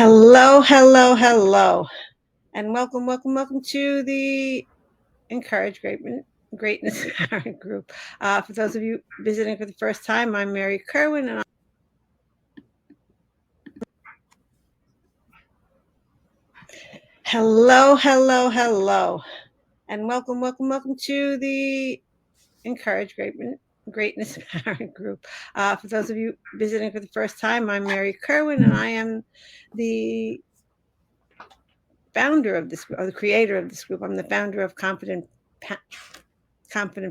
Hello, hello, hello, and welcome to the Encourage Greatness Group. For those of you visiting for the first time, I'm Mary Kerwin, and hello, hello, hello, and welcome to the Encourage Greatness Group. For those of you visiting for the first time, I'm Mary Kerwin, and I am the founder of this, or the creator of this group. I'm the founder of Confident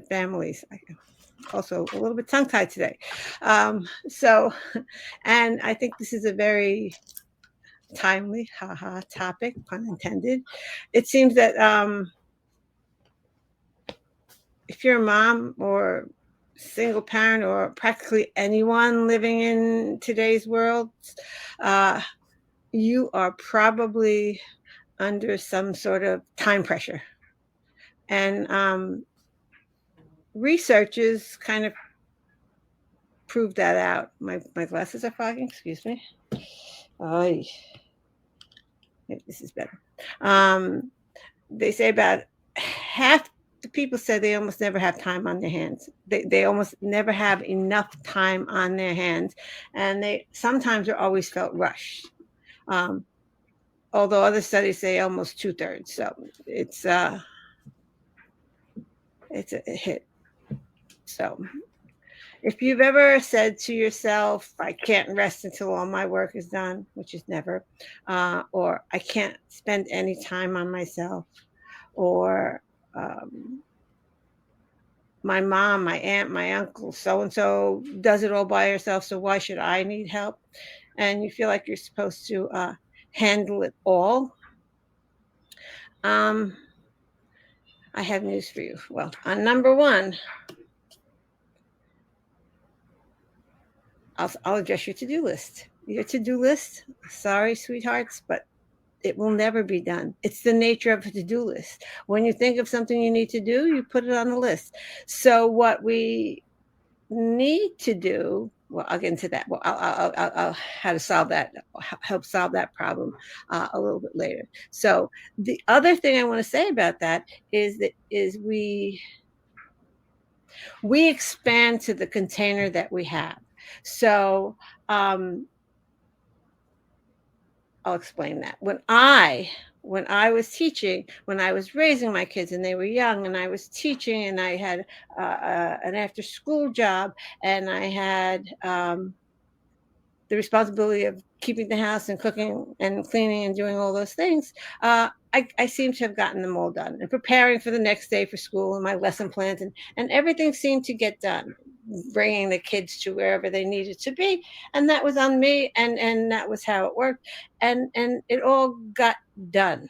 Families. Also a little bit tongue-tied today. So, and I think this is a very timely, haha, topic, pun intended. It seems that if you're a mom or single parent or practically anyone living in today's world, uh, you are probably under some sort of time pressure. And researchers kind of prove that out. My glasses are fogging, excuse me. Oh, this is better. They say about half the people said they almost never have time on their hands. They almost never have enough time on their hands, and they sometimes are always felt rushed. Um, Although other studies say almost 2/3. So it's it's a hit. So if you've ever said to yourself, I can't rest until all my work is done, which is never, or I can't spend any time on myself, or um, my mom, my aunt, my uncle, so and so does it all by herself, so why should I need help? And you feel like you're supposed to handle it all. Um, I have news for you. Well, on number one, I'll address your to-do list. Your to-do list, sorry, sweethearts, but it will never be done. It's the nature of a to-do list. When you think of something you need to do, you put it on the list. So what we need to do, well, I'll get into that. Well, I'll how to solve that, help solve that problem a little bit later. So the other thing I want to say about that is we expand to the container that we have. So um, I'll explain that. When I was teaching, when I was raising my kids and they were young, and I was teaching, and I had an after school job, and I had the responsibility of keeping the house and cooking and cleaning and doing all those things, I seem to have gotten them all done and preparing for the next day for school and my lesson plans, and everything seemed to get done, bringing the kids to wherever they needed to be. And that was on me, and that was how it worked. And it all got done.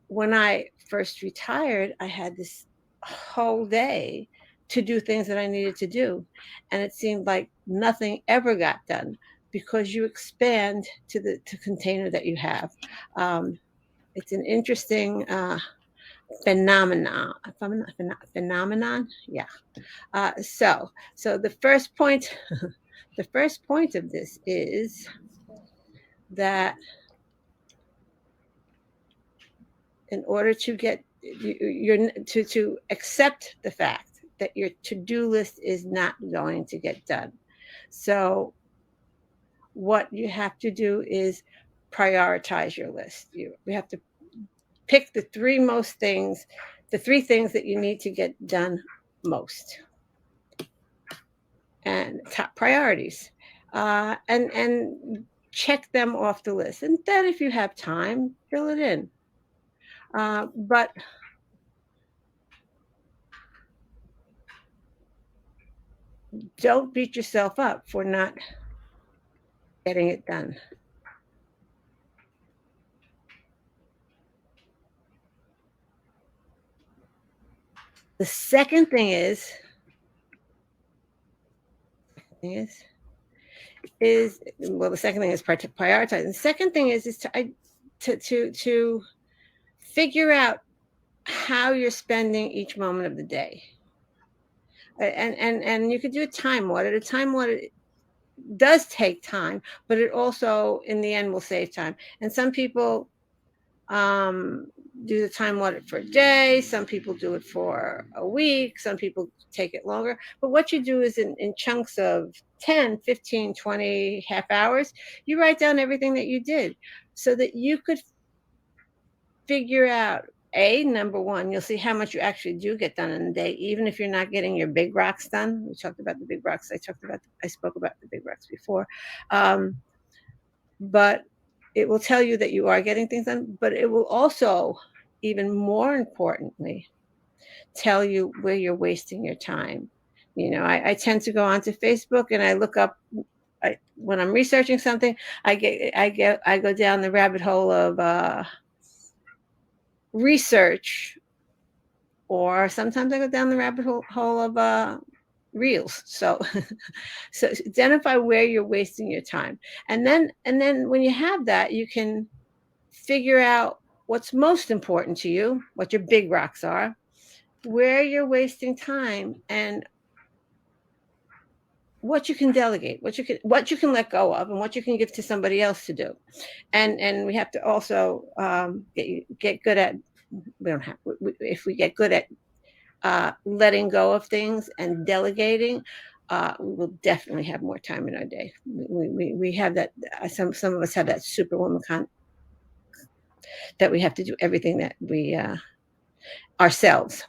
When I first retired, I had this whole day to do things that I needed to do. And it seemed like nothing ever got done because you expand to the container that you have. Um, it's an interesting phenomenon. Yeah. So the first point, the first point of this is that in order to get you're to accept the fact that your to-do list is not going to get done. So what you have to do is prioritize your list. We have to pick the three things that you need to get done most, and top priorities, and check them off the list. And then, if you have time, fill it in. But don't beat yourself up for not getting it done. The second thing is well, the second thing is prioritize. The second thing is to figure out how you're spending each moment of the day. And you could do a time audit. A time audit does take time, but it also, in the end, will save time. And some people do the time audit for a day. Some people do it for a week. Some people take it longer. But what you do is in chunks of 10, 15, 20 half hours, you write down everything that you did so that you could figure out number one, you'll see how much you actually do get done in a day, even if you're not getting your big rocks done. We talked about the big rocks. I spoke about the big rocks before. But it will tell you that you are getting things done, but it will also, even more importantly, tell you where you're wasting your time. I tend to go onto Facebook and I look up. When I'm researching something, I go down the rabbit hole of research, or sometimes I go down the rabbit hole of reels. So so identify where you're wasting your time, and then when you have that, you can figure out what's most important to you, what your big rocks are, where you're wasting time, and what you can delegate, what you can let go of, and what you can give to somebody else to do. And we have to also get good at. We don't have. If we get good at letting go of things and delegating, we will definitely have more time in our day. We have that. Some of us have that superwoman that we have to do everything that we ourselves.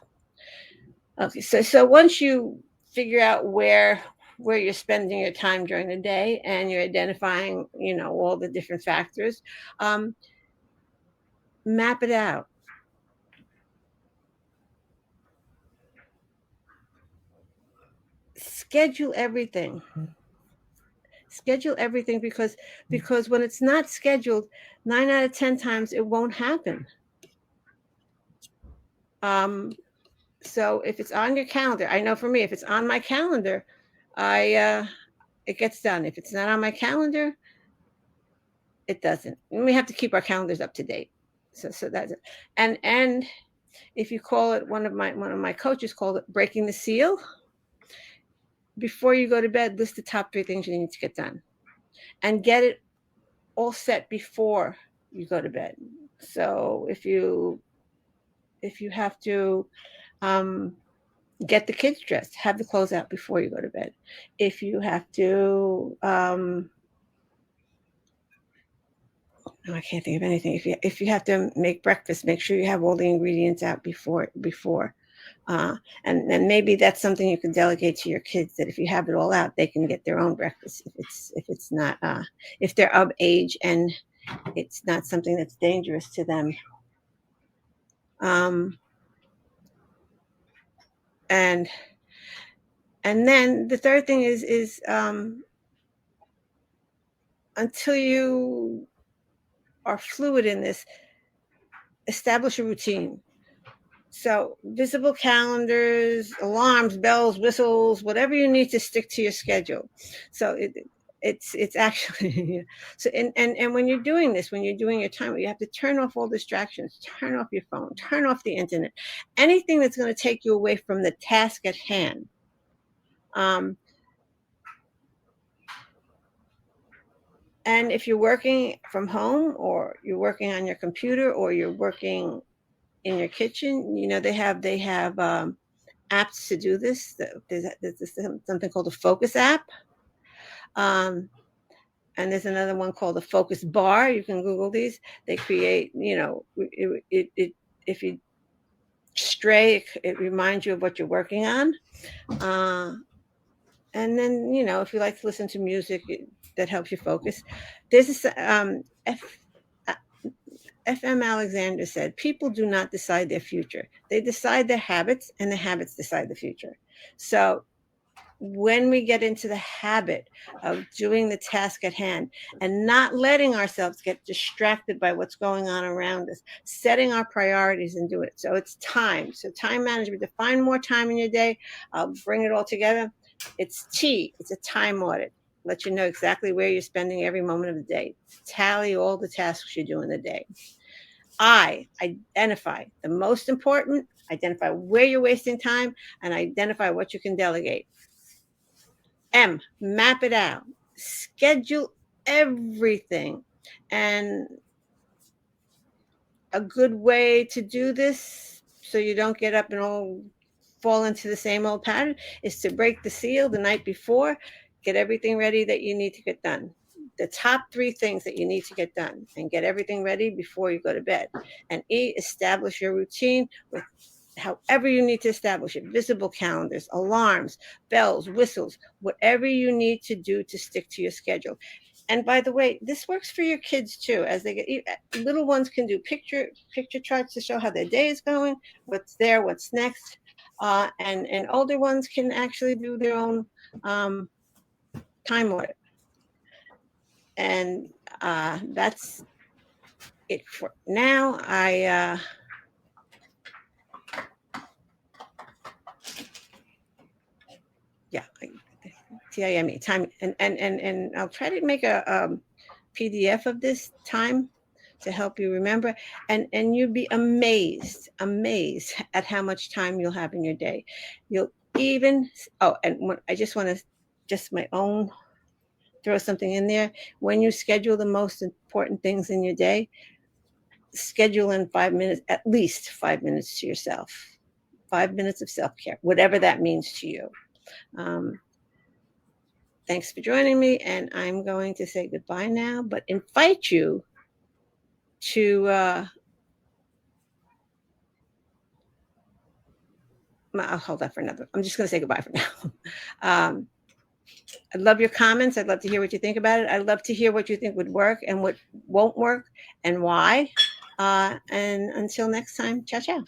Okay, so once you figure out where you're spending your time during the day, and you're identifying, all the different factors, um, map it out. Schedule everything. Schedule everything, because when it's not scheduled, 9 out of 10 times it won't happen. Um, so if it's on your calendar, I know for me, if it's on my calendar, I it gets done. If it's not on my calendar, it doesn't. And we have to keep our calendars up to date. So that's it. And if you call it, one of my coaches called it breaking the seal. Before you go to bed, list the top 3 things you need to get done, and get it all set before you go to bed. So if you have to get the kids dressed, have the clothes out before you go to bed. If you have to, no, I can't think of anything. If you have to make breakfast, make sure you have all the ingredients out before. And maybe that's something you can delegate to your kids, that if you have it all out, they can get their own breakfast, if it's not if they're of age and it's not something that's dangerous to them. Um, and and then the third thing is until you are fluid in this, establish a routine. So visible calendars, alarms, bells, whistles, whatever you need to stick to your schedule. So it's actually so, and when you're doing this, when you're doing your time, you have to turn off all distractions, turn off your phone, turn off the internet, anything that's going to take you away from the task at hand. Um, and if you're working from home, or you're working on your computer, or you're working in your kitchen, they have apps to do this. There's something called a Focus app, um, and there's another one called the Focus Bar. You can Google these. They create, if you stray, it reminds you of what you're working on. Uh, and then, if you like to listen to music that helps you focus, there's this uh, FM Alexander said, people do not decide their future. They decide their habits, and the habits decide the future. So when we get into the habit of doing the task at hand, and not letting ourselves get distracted by what's going on around us, setting our priorities and do it. So it's time. So time management, define more time in your day. I'll bring it all together. It's T, it's a time audit. Let you know exactly where you're spending every moment of the day. Tally all the tasks you do in the day. I, identify the most important, identify where you're wasting time, and identify what you can delegate. M, map it out. schedule everything. And a good way to do this, so you don't get up and all fall into the same old pattern, is to break the seal the night before, get everything ready that you need to get done. The top 3 things that you need to get done, and get everything ready before you go to bed. And E, establish your routine with however you need to establish it, visible calendars, alarms, bells, whistles, whatever you need to do to stick to your schedule. And by the way, this works for your kids too. As they get, little ones can do picture charts to show how their day is going, what's there, what's next, and older ones can actually do their own time audit. And that's it for now. Yeah, TIME time, and I'll try to make a PDF of this time to help you remember, and you'd be amazed at how much time you'll have in your day. You'll even I just want to, just my own, throw something in there. When you schedule the most important things in your day, schedule in 5 minutes, at least 5 minutes to yourself. 5 minutes of self-care, whatever that means to you. Thanks for joining me, and I'm going to say goodbye now, but invite you to I'll hold that for another. I'm just going to say goodbye for now. I'd love your comments. I'd love to hear what you think about it. I'd love to hear what you think would work and what won't work and why. And until next time, ciao, ciao.